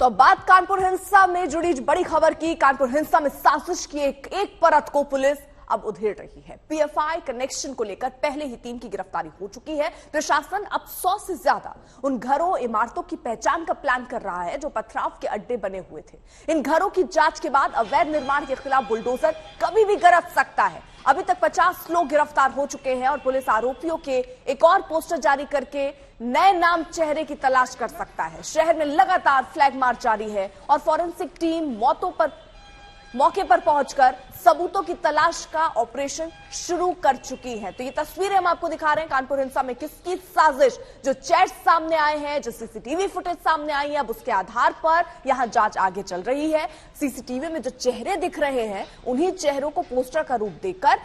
तो बात कानपुर हिंसा में जुड़ी बड़ी खबर की। कानपुर हिंसा में साजिश की एक परत को पुलिस अब उधेड़ रही है। पीएफआई कनेक्शन को लेकर पहले ही 3 की गिरफ्तारी हो चुकी है। प्रशासन अब 100 से ज्यादा उन घरों इमारतों की पहचान का प्लान कर रहा है जो पथराव के अड्डे बने हुए थे। इन घरों की जांच के बाद अवैध निर्माण के खिलाफ बुलडोजर कभी भी गरज सकता है। अभी तक 50 लोग गिरफ्तार हो चुके हैं और पुलिस आरोपियों के एक और पोस्टर जारी करके नए नाम चेहरे की तलाश कर सकता है। शहर में लगातार फ्लैग मार्च जारी है और फॉरेंसिक टीम मौके पर पहुंचकर सबूतों की तलाश का ऑपरेशन शुरू कर चुकी है। तो ये तस्वीरें हम आपको दिखा रहे हैं कानपुर हिंसा में किसकी साजिश, जो चैट्स सामने आए हैं, जो सीसीटीवी फुटेज सामने आई है, अब उसके आधार पर यहां जांच आगे चल रही है। सीसीटीवी में जो चेहरे दिख रहे हैं उन्हीं चेहरों को पोस्टर का रूप देकर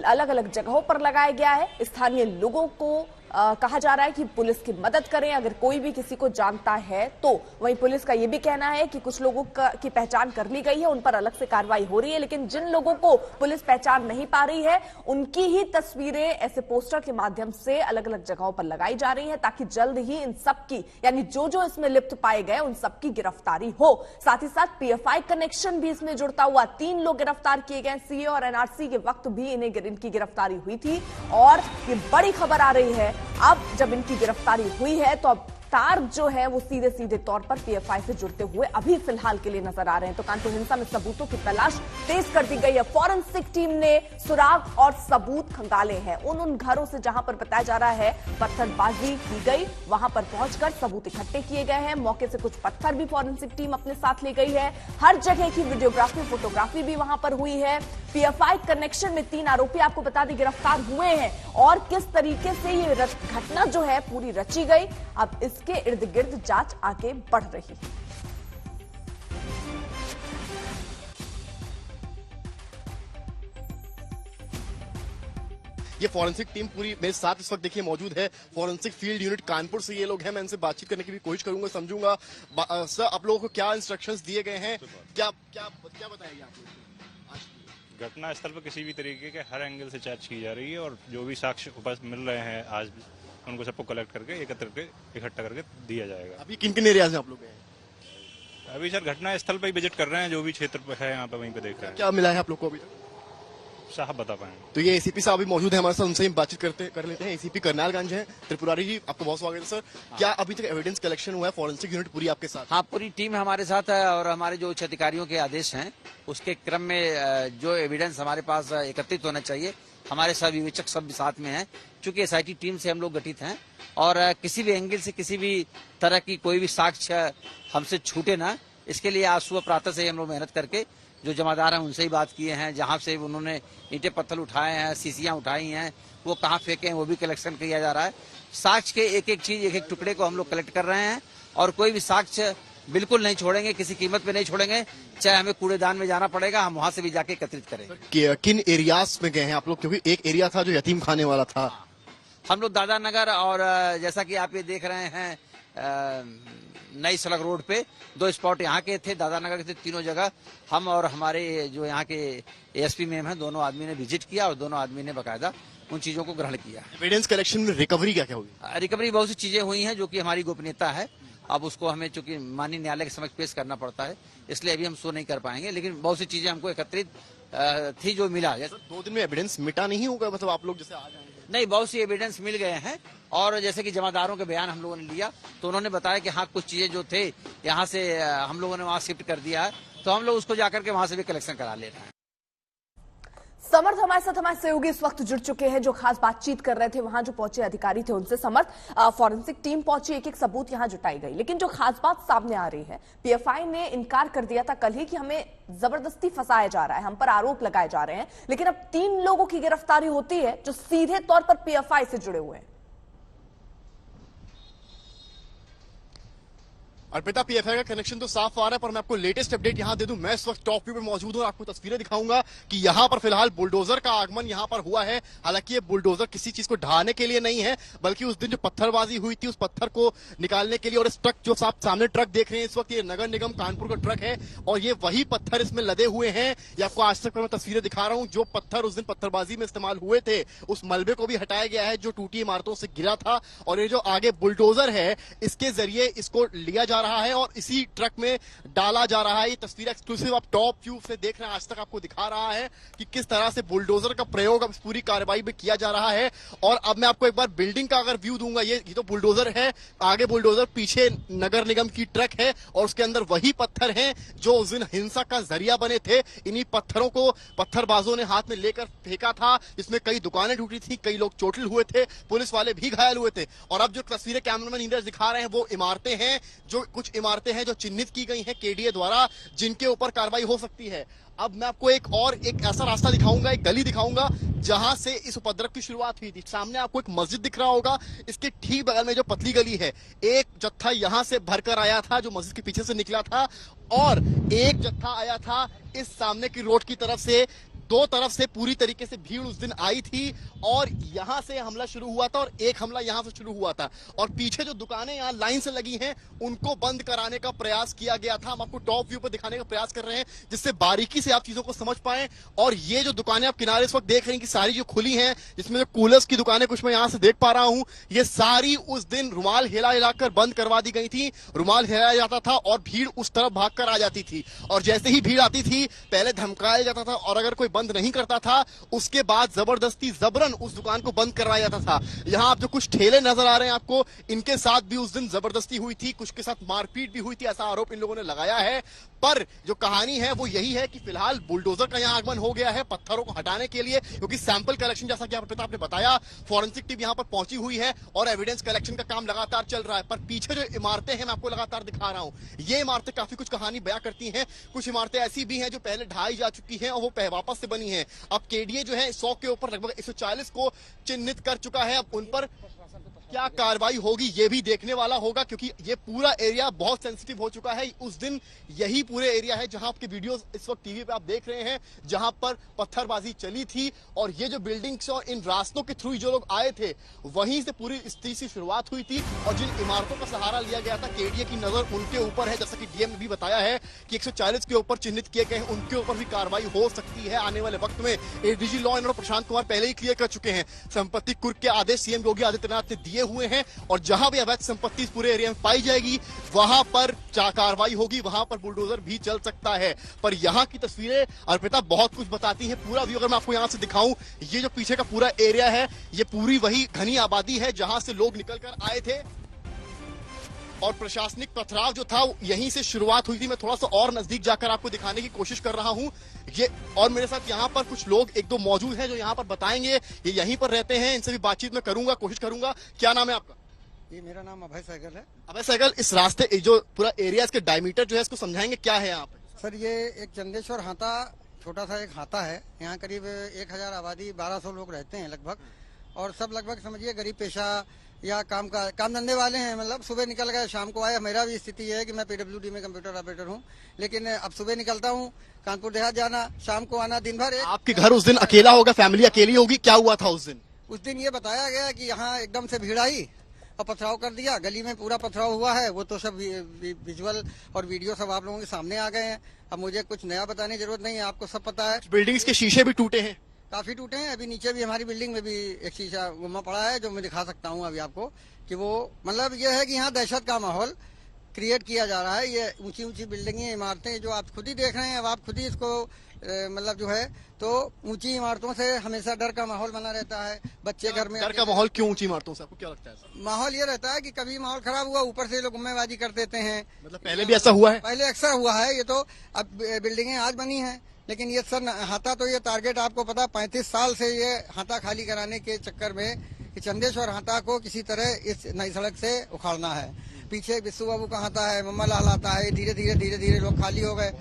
अलग अलग जगहों पर लगाया गया है। स्थानीय लोगों को कहा जा रहा है कि पुलिस की मदद करें अगर कोई भी किसी को जानता है तो। वहीं पुलिस का यह भी कहना है कि कुछ लोगों की पहचान कर ली गई है, उन पर अलग से कार्रवाई हो रही है, लेकिन जिन लोगों को पुलिस पहचान नहीं पा रही है उनकी ही तस्वीरें ऐसे पोस्टर के माध्यम से अलग अलग जगहों पर लगाई जा रही है ताकि जल्द ही इन सबकी, यानी जो इसमें लिप्त पाए गए उन सबकी गिरफ्तारी हो। साथ ही साथ पीएफआई कनेक्शन भी इसमें जुड़ता हुआ 3 लोग गिरफ्तार किए गए। सीए और एनआरसी के वक्त भी इनकी गिरफ्तारी हुई थी और ये बड़ी खबर आ रही है अब जब इनकी गिरफ्तारी हुई है तो अब तार जो है वो सीधे तौर पर पीएफआई से जुड़ते हुए अभी फिलहाल के लिए नजर आ रहे हैं। तो कानपुर हिंसा में सबूतों की तलाश तेज कर दी गई है। फॉरेंसिक टीम ने सुराग और सबूत खंगाले हैं उन घरों से जहां पर बताया जा रहा है पत्थरबाजी की गई, वहां पर पहुंचकर सबूत इकट्ठे किए गए हैं। मौके से कुछ पत्थर भी फॉरेंसिक टीम अपने साथ ले गई है। हर जगह की वीडियोग्राफी फोटोग्राफी भी वहां पर हुई है। पीएफआई कनेक्शन में 3 आरोपी आपको बता दें गिरफ्तार हुए हैं और किस तरीके से ये घटना जो है पूरी रची गई, अब इसके इर्द गिर्द जांच आगे बढ़ रही है। ये फॉरेंसिक टीम पूरी मेरे साथ इस वक्त देखिए मौजूद है। फॉरेंसिक फील्ड यूनिट कानपुर से ये लोग हैं। मैं इनसे बातचीत करने की भी कोशिश करूंगा, समझूंगा। सर, आप लोगों को क्या इंस्ट्रक्शंस दिए गए हैं, क्या क्या क्या बताएंगे आप लोग? घटना स्थल पर किसी भी तरीके के हर एंगल से जांच की जा रही है और जो भी साक्ष्य उपस्थित मिल रहे हैं आज उनको सबको कलेक्ट करके इकट्ठा करके दिया जाएगा। अभी किन किन एरियाज में आप लोग हैं? अभी सर घटना स्थल पर ही विजिट कर रहे हैं, जो भी क्षेत्र है यहाँ पे वहीं पे देख रहे हैं। क्या मिला है आप लोग को अभी तक? साहब बता पाएंगे। तो ये एसीपी साहब अभी मौजूद है हमारे साथ, उनसे ही बातचीत कर लेते हैं। एसीपी करनालगंज है त्रिपुरारी जी, आपका बहुत स्वागत है सर। क्या अभी तक एविडेंस कलेक्शन हुआ है? फॉरेंसिक यूनिट पूरी आपके साथ? हाँ, पूरी टीम हमारे साथ है और हमारे जो उच्च अधिकारियों के आदेश हैं उसके क्रम में जो एविडेंस हमारे पास एकत्रित होना चाहिए, हमारे सब विवेचक सब साथ में हैं। चूंकि एसआईटी टीम से हम लोग गठित हैं और किसी भी एंगल से किसी भी तरह की कोई भी साक्ष्य हमसे छूटे ना, इसके लिए आज सुबह प्रातः से हम लोग मेहनत करके जो जमादार हैं उनसे ही बात किए हैं। जहां से उन्होंने ईंटें पत्थर उठाए हैं, सीसियां उठाई हैं, वो कहाँ फेंके हैं वो भी कलेक्शन किया जा रहा है। साक्ष्य के एक चीज एक टुकड़े को हम लोग कलेक्ट कर रहे हैं और कोई भी साक्ष्य बिल्कुल नहीं छोड़ेंगे, किसी कीमत पे नहीं छोड़ेंगे, चाहे हमें कूड़ेदान में जाना पड़ेगा, हम वहां से भी जाके एकत्रित करेंगे। किन एरियाज में गए हैं आप लोग? क्योंकि एक एरिया था जो यतीम खाने वाला था। हम लोग दादा नगर और जैसा कि आप ये देख रहे हैं नई सड़क रोड पे 2 स्पॉट यहाँ के थे, दादा नगर के थे। तीनों जगह हम और हमारे जो यहाँ के एएसपी मैम हैं, दोनों आदमी ने विजिट किया और दोनों आदमी ने बकायदा उन चीजों को ग्रहण किया। एविडेंस कलेक्शन में रिकवरी क्या क्या हुई? रिकवरी बहुत सी चीजें हुई हैं जो कि हमारी गोपनीयता है, अब उसको हमें चूंकि माननीय न्यायालय के समक्ष पेश करना पड़ता है, इसलिए अभी हम शो नहीं कर पाएंगे, लेकिन बहुत सी चीजें हमको एकत्रित थी जो मिला। 2 दिन में एविडेंस मिटा नहीं होगा, मतलब आप लोग जैसे आ जाएंगे? नहीं, बहुत सी एविडेंस मिल गए हैं और जैसे कि जमादारों के बयान हम लोगों ने लिया तो उन्होंने बताया कि हाँ कुछ चीजें जो थे यहाँ से हम लोगों ने वहाँ शिफ्ट कर दिया है, तो हम लोग उसको जाकर के वहां से भी कलेक्शन करा ले रहे हैं। समर्थ हमारे साथ हमारे सहयोगी इस वक्त जुड़ चुके हैं जो खास बातचीत कर रहे थे। वहां जो पहुंचे अधिकारी थे उनसे समर्थ, फॉरेंसिक टीम पहुंची, एक सबूत यहां जुटाई गई, लेकिन जो खास बात सामने आ रही है, पीएफआई ने इनकार कर दिया था कल ही कि हमें जबरदस्ती फंसाया जा रहा है, हम पर आरोप लगाए जा रहे हैं, लेकिन अब 3 लोगों की गिरफ्तारी होती है जो सीधे तौर पर पीएफआई से जुड़े हुए हैं। अर्पिता, पीएफआई का कनेक्शन तो साफ आ रहा है, पर मैं आपको लेटेस्ट अपडेट यहां दे दूं। मैं इस वक्त टॉप व्यू पे मौजूद हूं और आपको तस्वीरें दिखाऊंगा कि यहां पर फिलहाल बुलडोजर का आगमन यहां पर हुआ है। हालांकि ये बुलडोजर किसी चीज को ढहाने के लिए नहीं है, बल्कि उस दिन जो पत्थरबाजी हुई थी उस पत्थर को निकालने के लिए। और इस ट्रक जो सामने ट्रक देख रहे हैं इस वक्त, ये नगर निगम कानपुर का ट्रक है और ये वही पत्थर इसमें लदे हुए हैं। ये आपको आज तक मैं तस्वीरें दिखा रहा हूं, जो पत्थर उस दिन पत्थरबाजी में इस्तेमाल हुए थे उस मलबे को भी हटाया गया है जो टूटी इमारतों से गिरा था। और ये जो आगे बुलडोजर है इसके जरिए इसको लिया जा रहा है और इसी ट्रक में डाला जा रहा है। ये तस्वीर एक्सक्लूसिव आप टॉप व्यू से देख रहे हैं, आज तक आपको दिखा रहा है कि किस तरह से बुलडोजर का प्रयोग अब इस पूरी कार्रवाई में किया जा रहा है। और अब मैं आपको एक बार बिल्डिंग का अगर व्यू दूंगा, ये तो बुलडोजर है, आगे बुलडोजर, पीछे नगर निगम की ट्रक है और उसके अंदर वही पत्थर हैं जो उस दिन हिंसा का जरिया बने थे। इन्हीं पत्थरों को पत्थरबाजों ने हाथ में लेकर फेंका था, जिसमें कई दुकानें टूटी थी, कई लोग चोटिल हुए थे, पुलिस वाले भी घायल हुए थे। और अब जो तस्वीरें कैमरामैन नीरज दिखा रहे हैं वो इमारतें हैं, जो कुछ इमारतें हैं जो चिन्हित की गई हैं केडीए द्वारा, जिनके ऊपर कार्रवाई हो सकती है। अब मैं आपको एक ऐसा रास्ता दिखाऊंगा, एक गली दिखाऊंगा जहां से इस उपद्रव की शुरुआत हुई थी। सामने आपको एक मस्जिद दिख रहा होगा, इसके ठीक बगल में जो पतली गली है, एक जत्था यहां से भरकर आया था जो मस्जिद के पीछे से निकला था, और एक जत्था आया था इस सामने की रोड की तरफ से। दो तरफ से पूरी तरीके से भीड़ उस दिन आई थी और यहां से हमला शुरू हुआ था और एक हमला यहां से शुरू हुआ था। और पीछे जो दुकानें यहां लाइन से लगी हैं उनको बंद कराने का प्रयास किया गया था। हम आपको टॉप व्यू पर दिखाने का प्रयास कर रहे हैं जिससे बारीकी से आप चीजों को समझ पाएं। और ये जो दुकानें आप किनारे इस वक्त देख रहे हैं कि सारी जो खुली हैं, जिसमें जो कूलर्स की दुकानें कुछ मैं यहां से देख पा रहा हूं, ये सारी उस दिन रुमाल हिला हिलाकर बंद करवा दी गई थी। रुमाल हिलाया जाता था और भीड़ उस तरफ भागकर आ जाती थी, और जैसे ही भीड़ आती थी पहले धमकाया जाता था और अगर कोई बंद नहीं करता था उसके बाद जबरदस्ती जबरन उस दुकान को बंद करवाया जाता था। यहां आप जो कुछ ठेले नजर आ रहे हैं आपको, इनके साथ भी उस दिन जबरदस्ती हुई थी, कुछ के साथ मारपीट भी हुई थी, ऐसा आरोप इन लोगों ने लगाया है। पर जो कहानी है वो यही है कि फिलहाल बुलडोजर का यहां आगमन हो गया है पत्थरों को हटाने के लिए, क्योंकि सैंपल कलेक्शन, जैसा कि आपने बताया, फॉरेंसिक टीम यहां पर पहुंची हुई है और एविडेंस कलेक्शन का काम लगातार चल रहा है। पर पीछे जो इमारतें हैं मैं आपको लगातार दिखा रहा हूं, ये इमारतें काफी कुछ कहानी बयां करती हैं। कुछ इमारतें ऐसी भी हैं जो पहले ढाई जा चुकी हैं और वो वापस से बनी है। अब केडीए जो है 100 के ऊपर लगभग 140 को चिन्हित कर चुका है। अब उन पर क्या कार्रवाई होगी ये भी देखने वाला होगा, क्योंकि ये पूरा एरिया बहुत सेंसिटिव हो चुका है। उस दिन यही पूरे एरिया है जहां आपके वीडियोस इस वक्त टीवी पे आप देख रहे हैं, जहां पर पत्थरबाजी चली थी। और ये जो बिल्डिंग्स और इन रास्तों के थ्रू जो लोग आए थे, वहीं से पूरी स्थिति की शुरुआत हुई थी। और जिन इमारतों का सहारा लिया गया था, केडीए की नजर उनके ऊपर है, जैसा कि डीएम ने भी बताया है कि 140 के ऊपर चिन्हित किए गए हैं, उनके ऊपर भी कार्रवाई हो सकती है आने वाले वक्त में। ADG law and order Prashant Kumar पहले ही क्लियर कर चुके हैं, संपत्ति कुर्क के आदेश सीएम योगी आदित्यनाथ ने दिए हुए हैं और जहां भी अवैध संपत्ति इस पूरे एरिया में पाई जाएगी वहां पर कार्रवाई होगी, वहां पर बुलडोजर भी चल सकता है। पर यहां की तस्वीरें अर्पिता बहुत कुछ बताती हैं। पूरा व्यू अगर मैं आपको यहां से दिखाऊं, ये जो पीछे का पूरा एरिया है, ये पूरी वही घनी आबादी है जहां से लोग निकल कर आए थे और प्रशासनिक पथराव जो था यहीं से शुरुआत हुई थी। मैं थोड़ा सा और नजदीक जाकर आपको दिखाने की कोशिश कर रहा हूं ये, और मेरे साथ यहाँ पर कुछ लोग एक दो मौजूद हैं जो यहाँ पर बताएंगे, ये यहीं पर रहते हैं, इनसे भी बातचीत में करूंगा, कोशिश करूंगा। क्या नाम है आपका? ये मेरा नाम अभय सहगल है। अभय सहगल, इस रास्ते जो पूरा एरिया, इसके डायमीटर जो है इसको समझाएंगे क्या है यहाँ पे? सर, ये एक चंदेश्वर हाता, छोटा सा एक हाता है। यहाँ करीब 1000 आबादी, 1200 लोग रहते हैं लगभग, और सब लगभग समझिए गरीब पेशा या काम धंधे वाले हैं। मतलब सुबह निकल गए शाम को आए। मेरा भी स्थिति है कि मैं पीडब्ल्यूडी में कंप्यूटर ऑपरेटर हूँ, लेकिन अब सुबह निकलता हूँ कानपुर देहात जाना, शाम को आना, दिन भर। आपके घर उस दिन अकेला होगा, फैमिली अकेली होगी, क्या हुआ था उस दिन? उस दिन ये बताया गया कि यहाँ एकदम से भीड़ आई और पथराव कर दिया। गली में पूरा पथराव हुआ है, वो तो सब विजुअल और वीडियो सब आप लोगों के सामने आ गए हैं। अब मुझे कुछ नया बताने की जरूरत नहीं है, आपको सब पता है। बिल्डिंग्स के शीशे भी टूटे हैं, काफी टूटे हैं। अभी नीचे भी हमारी बिल्डिंग में भी एक शीशा गुमा पड़ा है, जो मैं दिखा सकता हूँ अभी आपको, कि वो मतलब ये है कि यहाँ दहशत का माहौल क्रिएट किया जा रहा है। ये ऊंची ऊंची बिल्डिंगें, इमारतें जो आप खुद ही देख रहे हैं, अब आप खुद ही इसको मतलब जो है, तो ऊंची इमारतों से हमेशा डर का माहौल बना रहता है। बच्चे घर में डर का माहौल क्यों ऊंची इमारतों से, आपको क्या लगता है? माहौल ये रहता है कि कभी माहौल खराब हुआ, ऊपर से लोग गुम्मेबाजी कर देते हैं। मतलब पहले भी ऐसा हुआ है? पहले अक्सर हुआ है। ये तो अब बिल्डिंगें आज बनी हैं, लेकिन ये सर हाथा तो ये टारगेट आपको पता, 35 साल से ये हाथा खाली कराने के चक्कर में कि चंदेश्वर हाथा को किसी तरह इस नई सड़क से उखाड़ना है। पीछे बिस्सू बाबू का हाथा है, मम्मा लाल हाथा है, धीरे धीरे लोग खाली हो गए।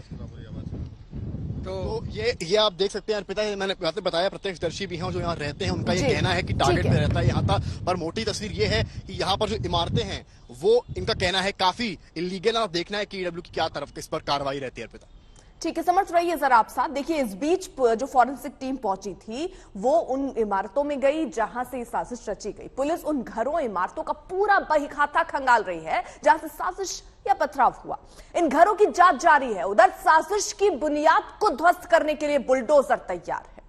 तो ये आप देख सकते हैं अर्पिता, मैंने बताया प्रत्यक्षदर्शी भी हैं जो यहाँ रहते हैं, उनका ये कहना है कि टारगेट पे रहता है यहाँ था। पर मोटी तस्वीर ये है कि यहाँ पर जो इमारतें हैं वो, इनका कहना है काफी इलीगल। और देखना है कि ईडब्ल्यू की क्या तरफ इस पर कार्रवाई रहती है। अर्पिता, ठीक है, समझ रही है जरा आप साथ। देखिए, इस बीच जो फॉरेंसिक टीम पहुंची थी वो उन इमारतों में गई जहां से साजिश रची गई। पुलिस उन घरों, इमारतों का पूरा बहीखाता खंगाल रही है जहां से साजिश या पथराव हुआ। इन घरों की जांच जारी है। उधर साजिश की बुनियाद को ध्वस्त करने के लिए बुलडोजर तैयार है।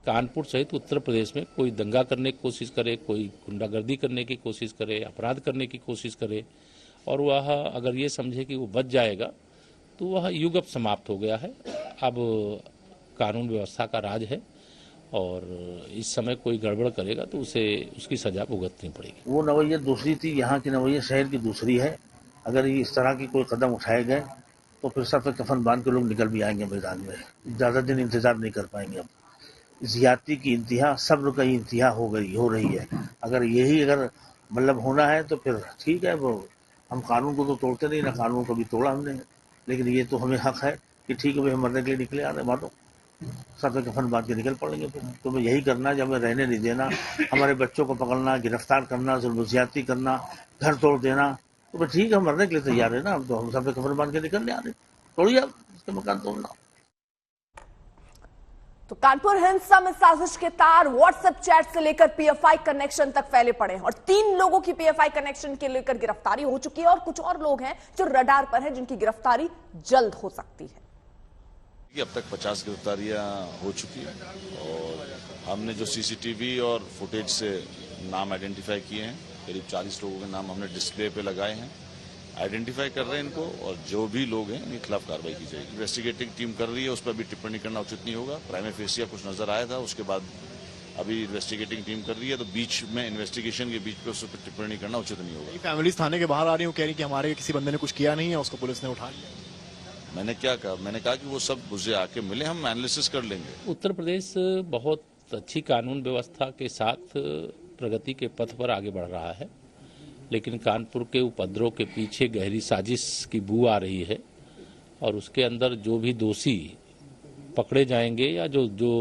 कानपुर सहित उत्तर प्रदेश में कोई दंगा करने की कोशिश करे, कोई गुंडागर्दी करने की कोशिश करे, अपराध करने की कोशिश करे, और वह अगर ये समझे कि वो बच जाएगा तो वह युग अब समाप्त हो गया है। अब कानून व्यवस्था का राज है और इस समय कोई गड़बड़ करेगा तो उसे उसकी सजा भुगतनी पड़ेगी। वो नवैया दूसरी थी, यहाँ की नवैया शहर की दूसरी है। अगर ये इस तरह की कोई कदम उठाए गए तो फिर सर पे कफन बांध के लोग निकल भी आएंगे मैदान में। ज्यादा दिन इंतजार नहीं कर पाएंगे। अब ज्यादती की इंतहा, सब्र का इंतहा हो रही है। अगर मतलब होना है तो फिर ठीक है, वो हम कानून को तो तोड़ते नहीं ना, कानून को भी तोड़ा हमने, लेकिन ये तो हमें हक है कि ठीक है भाई हम मरने के लिए निकले, आने वालों सर पे कफन बांध के निकल पड़ेंगे। फिर तो हमें यही करना, जब हमें रहने नहीं देना, हमारे बच्चों को पकड़ना, गिरफ्तार करना, जुल्म ज्यादती करना, घर तोड़ देना, तो फिर ठीक है हम मरने के लिए तैयार है ना। तो हम सर पे कफन बांध के निकलने आ रहे, तोड़िए आप इसके मकान तोड़ना। तो कानपुर हिंसा में साजिश के तार व्हाट्सएप चैट से लेकर पीएफआई कनेक्शन तक फैले पड़े हैं और 3 लोगों की पीएफआई कनेक्शन के लेकर गिरफ्तारी हो चुकी है और कुछ और लोग हैं जो रडार पर हैं जिनकी गिरफ्तारी जल्द हो सकती है। अब तक 50 गिरफ्तारियां हो चुकी है और हमने जो सीसीटीवी और फुटेज से नाम आइडेंटिफाई किए हैं, करीब 40 लोगों के नाम हमने डिस्प्ले पे लगाए हैं, आइडेंटिफाई कर रहे हैं इनको, और जो भी लोग हैं इनके खिलाफ कार्रवाई की जाएगी। इन्वेस्टिगेटिंग टीम कर रही है, उस पर भी टिप्पणी करना उचित नहीं होगा। प्राइमे फेसिया कुछ नजर आया था, उसके बाद अभी इन्वेस्टिगेटिंग टीम कर रही है, तो बीच में इन्वेस्टिगेशन के बीच पे उस पर टिप्पणी करना उचित नहीं होगा। फैमिलीज थाने के बाहर आ रही हूँ, कह रही कि हमारे किसी बंदे ने कुछ किया नहीं है, उसको पुलिस ने उठा लिया। मैंने क्या कहा? मैंने कहा कि वो सब मुझे आके मिले, हम एनालिसिस कर लेंगे। उत्तर प्रदेश बहुत अच्छी कानून व्यवस्था के साथ प्रगति के पथ पर आगे बढ़ रहा है, लेकिन कानपुर के उपद्रव के पीछे गहरी साजिश की बू आ रही है और उसके अंदर जो भी दोषी पकड़े जाएंगे या जो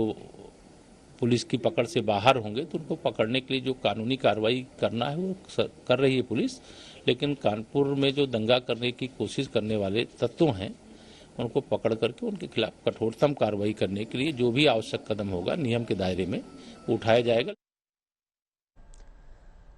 पुलिस की पकड़ से बाहर होंगे तो उनको पकड़ने के लिए जो कानूनी कार्रवाई करना है वो कर रही है पुलिस। लेकिन कानपुर में जो दंगा करने की कोशिश करने वाले तत्व हैं उनको पकड़ करके उनके खिलाफ कठोरतम कार्रवाई करने के लिए जो भी आवश्यक कदम होगा नियम के दायरे में उठाया जाएगा।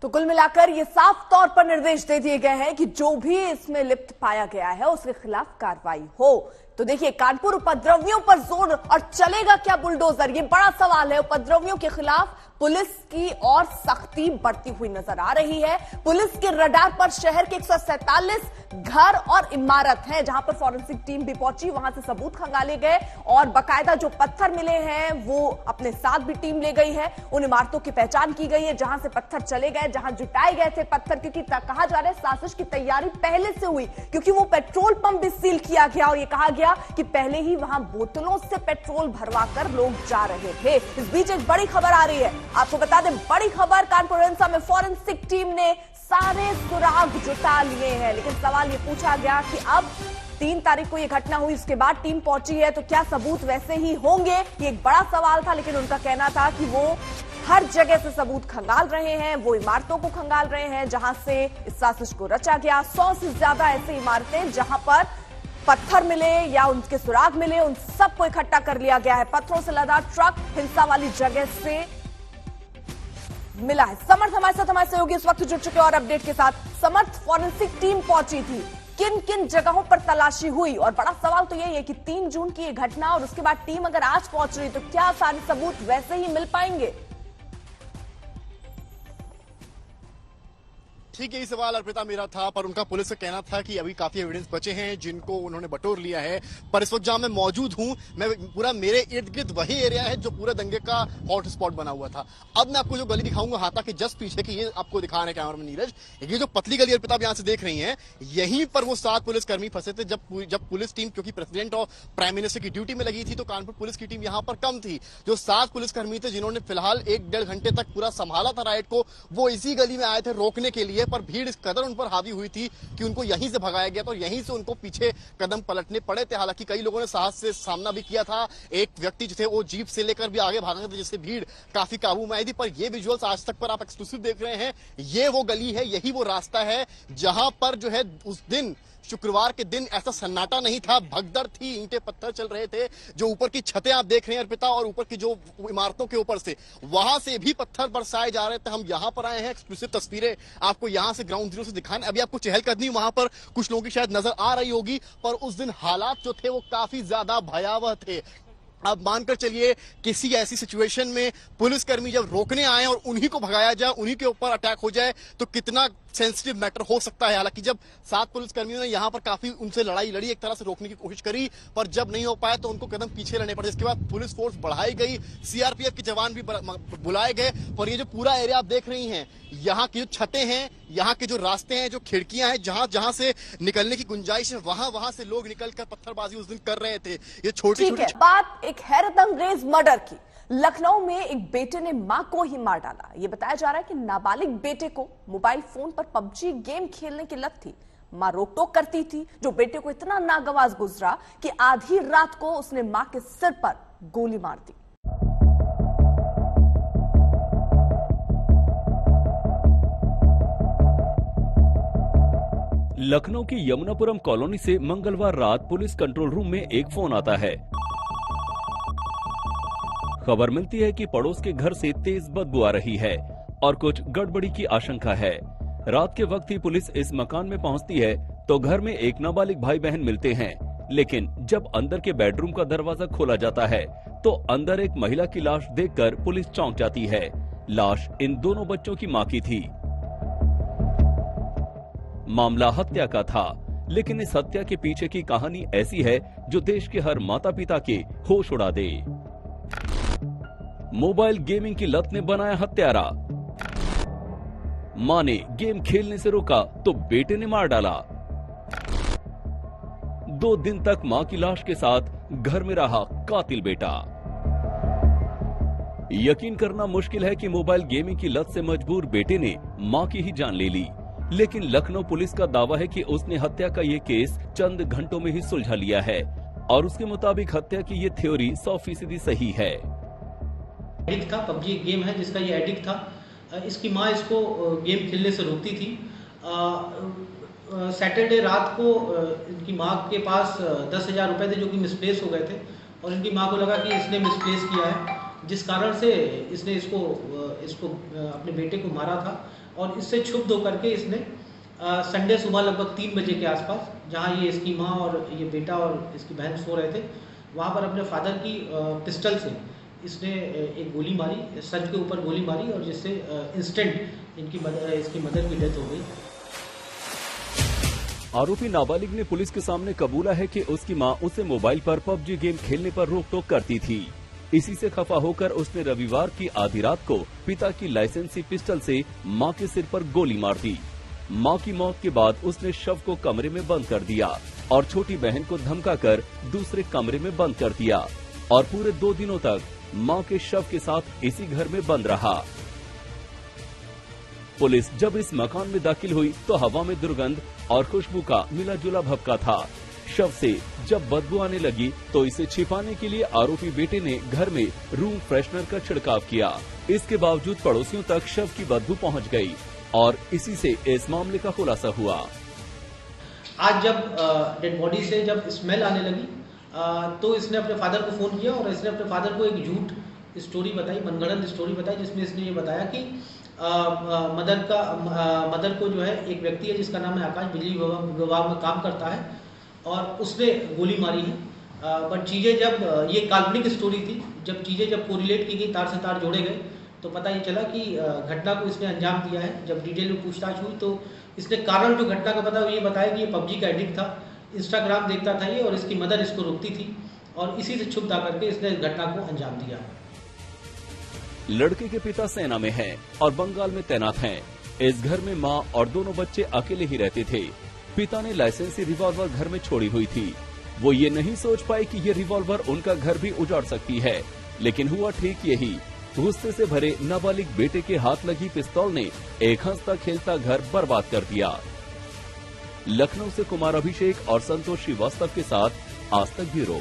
तो कुल मिलाकर ये साफ तौर पर निर्देश दे दिए गए हैं कि जो भी इसमें लिप्त पाया गया है उसके खिलाफ कार्रवाई हो। तो देखिए कानपुर उपद्रवियों पर जोर और चलेगा क्या बुलडोजर, ये बड़ा सवाल है। उपद्रवियों के खिलाफ पुलिस की और सख्ती बढ़ती हुई नजर आ रही है। पुलिस के रडार पर शहर के 147 घर और इमारत हैं जहां पर फॉरेंसिक टीम भी पहुंची, वहां से सबूत खंगाले गए और बाकायदा जो पत्थर मिले हैं वो अपने साथ भी टीम ले गई है। उन इमारतों की पहचान की गई है जहां से पत्थर चले गए, जहां जुटाए गए थे पत्थर, क्योंकि कहा जा रहा है साजिश की तैयारी पहले से हुई, क्योंकि वो पेट्रोल पंप भी सील किया गया और ये कहा गया कि पहले ही वहां बोतलों से पेट्रोल भरवा कर लोग जा रहे थे। इस बीच एक बड़ी खबर आ रही है, आपको बता दें बड़ी खबर, कानपुर हिंसा में फॉरेंसिक टीम ने सारे सुराग जुटा लिए हैं। लेकिन सवाल ये पूछा गया कि अब 3 तारीख को ये घटना हुई, उसके बाद टीम पहुंची है तो क्या सबूत वैसे ही होंगे, ये एक बड़ा सवाल था। लेकिन उनका कहना था कि वो हर जगह से सबूत खंगाल रहे हैं, वो इमारतों को खंगाल रहे हैं जहां से इस साजिश को रचा गया। 100 से ज्यादा ऐसी इमारतें जहां पर पत्थर मिले या उनके सुराग मिले, उन सबको इकट्ठा कर लिया गया है। पत्थरों से लदा ट्रक हिंसा वाली जगह से मिला है। समर्थ हमारे साथ हमारे सहयोगी इस वक्त जुड़ चुके और अपडेट के साथ। समर्थ, फॉरेंसिक टीम पहुंची थी, किन किन जगहों पर तलाशी हुई, और बड़ा सवाल तो यही है कि 3 जून की ये घटना और उसके बाद टीम अगर आज पहुंच रही तो क्या सारे सबूत वैसे ही मिल पाएंगे? ठीक यही सवाल अर्पिता मेरा था, पर उनका पुलिस का कहना था कि अभी काफी एविडेंस बचे हैं जिनको उन्होंने बटोर लिया है। पर इस वक्त जहां मैं मौजूद हूं, मैं पूरा मेरे इर्द गिर्द वही एरिया है जो पूरे दंगे का हॉट स्पॉट बना हुआ था। अब मैं आपको जो गली दिखाऊंगा हाथा के जस्ट पीछे की, ये आपको दिखा रहे हैं कैमरामैन नीरज, ये जो पतली गली अर्पिता आप यहां से देख रही हैं, यहीं पर वो 7 पुलिसकर्मी फंसे थे जब पुलिस टीम, क्योंकि प्रेसिडेंट और प्राइम मिनिस्टर की ड्यूटी में लगी थी तो कानपुर पुलिस की टीम यहां पर कम थी। जो 7 पुलिसकर्मी थे जिन्होंने फिलहाल 1-1.5 घंटे तक पूरा संभाला था राइड को, वो इसी गली में आए थे रोकने के लिए, पर भीड़ इस कदर उन पर हावी हुई थी कि उनको यहीं से भगाया गया था और यहीं से उनको पीछे कदम पलटने पड़े थे। हालांकि कई लोगों ने साहस से सामना भी किया था, एक व्यक्ति जो थे वो जीप से लेकर भी आगे भागे थे जिससे भीड़ काफी काबू में आई थी। पर ये विजुअल्स आज तक पर आप एक्सक्लूसिव देख रहे हैं, ये वो गली है, यही वो रास्ता है जहां पर जो है उस दिन शुक्रवार के दिन ऐसा सन्नाटा नहीं था, भगदड़ थी, ईंटें पत्थर चल रहे थे। जो ऊपर की छतें आप देख रहे हैं अर्पिता, और ऊपर की जो इमारतों के ऊपर से वहां से भी पत्थर बरसाए जा रहे थे। हम यहां पर आए हैं, एक्सक्लूसिव तस्वीरें आपको यहां से ग्राउंड जीरो से दिखाने। अभी आपको चहलकदमी वहां पर कुछ लोगों की शायद नजर आ रही होगी, पर उस दिन हालात जो थे वो काफी ज्यादा भयावह थे। अब मानकर चलिए किसी ऐसी सिचुएशन में पुलिसकर्मी जब रोकने आए और उन्हीं को भगाया जाए, उन्हीं के ऊपर अटैक हो जाए तो कितना सेंसिटिव मैटर हो सकता है। हालांकि जब 7 पुलिसकर्मियों ने यहां पर काफी उनसे लड़ाई लड़ी, एक तरह से रोकने की कोशिश करी, पर जब नहीं हो पाया तो उनको कदम पीछे लेने पड़े। जिसके बाद पुलिस फोर्स बढ़ाई गई, सीआरपीएफ के जवान भी बुलाए गए। पर ये जो पूरा एरिया आप देख रही हैं, यहाँ की जो छतें हैं, यहाँ के जो रास्ते हैं, जो खिड़कियां हैं, जहां जहां से निकलने की गुंजाइश है, वहां से लोग निकलकर पत्थरबाजी उस दिन कर रहे थे। ये छोटी छोटी बात एक हैरत अंगेज मर्डर की। लखनऊ में एक बेटे ने मां को ही मार डाला। यह बताया जा रहा है कि नाबालिग बेटे को मोबाइल फोन पर पबजी गेम खेलने की लत थी। मां रोक टोक करती थी, जो बेटे को इतना नागवार गुजरा कि आधी रात को उसने मां के सिर पर गोली मार दी। लखनऊ की यमुनापुरम कॉलोनी से मंगलवार रात पुलिस कंट्रोल रूम में एक फोन आता है। खबर मिलती है कि पड़ोस के घर से तेज बदबू आ रही है और कुछ गड़बड़ी की आशंका है। रात के वक्त ही पुलिस इस मकान में पहुंचती है तो घर में एक नाबालिग भाई बहन मिलते हैं, लेकिन जब अंदर के बेडरूम का दरवाजा खोला जाता है तो अंदर एक महिला की लाश देखकर पुलिस चौंक जाती है। लाश इन दोनों बच्चों की मां की थी। मामला हत्या का था, लेकिन इस हत्या के पीछे की कहानी ऐसी है जो देश के हर माता पिता के होश उड़ा दे। मोबाइल गेमिंग की लत ने बनाया हत्यारा। मां ने गेम खेलने से रोका तो बेटे ने मार डाला। 2 दिन तक मां की लाश के साथ घर में रहा कातिल बेटा। यकीन करना मुश्किल है कि मोबाइल गेमिंग की लत से मजबूर बेटे ने मां की ही जान ले ली, लेकिन लखनऊ पुलिस का दावा है कि उसने हत्या का ये केस चंद घंटों में ही सुलझा लिया है और उसके मुताबिक हत्या की ये थ्योरी 100% सही है। एडिक्ट था, पबजी गेम है जिसका ये एडिक्ट था। इसकी माँ इसको गेम खेलने से रोकती थी। सैटरडे रात को इनकी माँ के पास 10,000 रुपए थे जो कि मिसप्लेस हो गए थे और इनकी माँ को लगा कि इसने मिसप्लेस किया है, जिस कारण से इसने इसको अपने बेटे को मारा था। और इससे क्षुब्ध होकर के इसने संडे सुबह लगभग 3 बजे के आसपास, जहाँ ये इसकी माँ और ये बेटा और इसकी बहन सो रहे थे, वहाँ पर अपने फादर की पिस्टल से इसने एक गोली मारी, सर के ऊपर गोली मारी और जिससे इंस्टेंट इसकी मदर की डेथ हो गई। आरोपी नाबालिग ने पुलिस के सामने कबूला है कि उसकी मां उसे मोबाइल पर पबजी गेम खेलने पर रोक टोक करती थी। इसी से खफा होकर उसने रविवार की आधी रात को पिता की लाइसेंसी पिस्टल से मां के सिर पर गोली मार दी। मां की मौत के बाद उसने शव को कमरे में बंद कर दिया और छोटी बहन को धमकाकर दूसरे कमरे में बंद कर दिया और पूरे 2 दिनों तक मां के शव के साथ इसी घर में बंद रहा। पुलिस जब इस मकान में दाखिल हुई तो हवा में दुर्गंध और खुशबू का मिला जुला भभका था। शव से जब बदबू आने लगी तो इसे छिपाने के लिए आरोपी बेटे ने घर में रूम फ्रेशनर का छिड़काव किया। इसके बावजूद पड़ोसियों तक शव की बदबू पहुंच गई और इसी से इस मामले का खुलासा हुआ। आज जब डेड बॉडी से जब स्मेल आने लगी तो इसने अपने फादर को फोन किया और इसने अपने फादर को एक झूठ स्टोरी बताई, मनगढ़ंत स्टोरी बताई, जिसमें इसने ये बताया कि मदर को जो है एक व्यक्ति है जिसका नाम है आकाश, बिजली विभाग में काम करता है और उसने गोली मारी है। बट चीज़ें जब ये काल्पनिक स्टोरी थी, जब चीज़ें जब कोरिलेट की गई, तार से तार जोड़े गए तो पता ये चला कि घटना को इसने अंजाम दिया है। जब डिटेल में पूछताछ हुई तो इसने कारण जो घटना का पता ये बताया कि ये पबजी का एडिक्ट था, इंस्टाग्राम देखता था ये और इसकी मदर इसको रोकती थी और इसी से क्षुब्ध आकर के इसने घटना को अंजाम दिया। लड़के के पिता सेना में हैं और बंगाल में तैनात हैं। इस घर में मां और दोनों बच्चे अकेले ही रहते थे। पिता ने लाइसेंसी रिवॉल्वर घर में छोड़ी हुई थी। वो ये नहीं सोच पाए कि ये रिवॉल्वर उनका घर भी उजाड़ सकती है, लेकिन हुआ ठीक यही। गुस्से से भरे नाबालिग बेटे के हाथ लगी पिस्तौल ने एक हंसता खेलता घर बर्बाद कर दिया। लखनऊ से कुमार अभिषेक और संतोष श्रीवास्तव के साथ आज तक ब्यूरो।